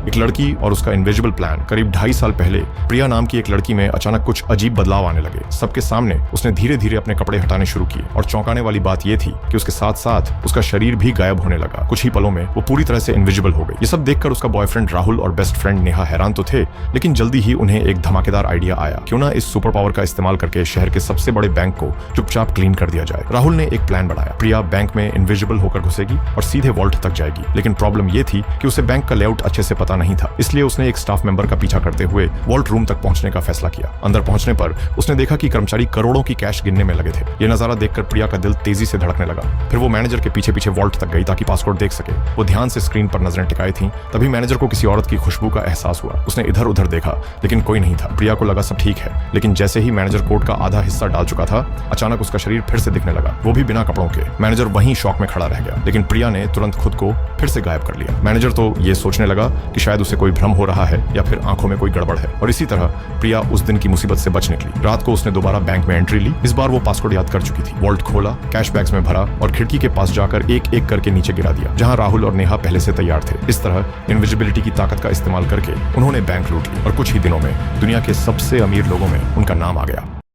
एक लड़की और उसका इनविजिबल प्लान। करीब 2.5 साल पहले प्रिया नाम की एक लड़की में अचानक कुछ अजीब बदलाव आने लगे। सबके सामने उसने धीरे धीरे अपने कपड़े हटाने शुरू किए और चौंकाने वाली बात यह थी कि उसके साथ साथ उसका शरीर भी गायब होने लगा। कुछ ही पलों में वो पूरी तरह से इनविजिबल हो गई। ये सब देखकर उसका बॉयफ्रेंड राहुल और बेस्ट फ्रेंड नेहा हैरान तो थे, लेकिन जल्दी ही उन्हें एक धमाकेदार आइडिया आया। क्यों ना इस सुपर पावर का इस्तेमाल करके शहर के सबसे बड़े बैंक को चुपचाप क्लीन कर दिया जाए। राहुल ने एक प्लान बनाया। प्रिया बैंक में इनविजिबल होकर घुसेगी और सीधे वॉल्ट तक जाएगी, लेकिन प्रॉब्लम यह थी कि उसे बैंक का लेआउट अच्छे से पता नहीं था। इसलिए उसने एक स्टाफ मेंबर का पीछा करते हुए वॉल्ट रूम तक पहुंचने का फैसला किया। अंदर पहुंचने पर उसने देखा कि कर्मचारी करोड़ों की कैश गिनने में लगे थे। ये नजारा देखकर प्रिया का दिल तेजी से धड़कने लगा। फिर वो मैनेजर के पीछे पीछे वॉल्ट तक गई ताकि पासवर्ड देख सके। वो ध्यान से स्क्रीन पर नजरें टिकाई थी। तभी मैनेजर को किसी औरत की खुशबू का एहसास हुआ। उसने इधर उधर देखा, लेकिन कोई नहीं था। प्रिया को लगा सब ठीक है, लेकिन जैसे ही मैनेजर कोट का आधा हिस्सा डाल चुका था, अचानक उसका शरीर फिर से दिखने लगा, वो भी बिना कपड़ों के। मैनेजर वहीं शॉक में खड़ा रह गया, लेकिन प्रिया ने तुरंत खुद को फिर से गायब कर लिया। मैनेजर तो ये सोचने लगा कि शायद उसे कोई भ्रम हो रहा है या फिर आंखों में कोई गड़बड़ है। और इसी तरह प्रिया उस दिन की मुसीबत से बच निकली। रात को उसने दोबारा बैंक में एंट्री ली। इस बार वो पासवर्ड याद कर चुकी थी। वॉल्ट खोला, कैश बैग्स में भरा और खिड़की के पास जाकर एक एक करके नीचे गिरा दिया, जहां राहुल और नेहा पहले से तैयार थे। इस तरह इनविजिबिलिटी की ताकत का इस्तेमाल करके उन्होंने बैंक लूट ली और कुछ ही दिनों में दुनिया के सबसे अमीर लोगों में उनका नाम आ गया।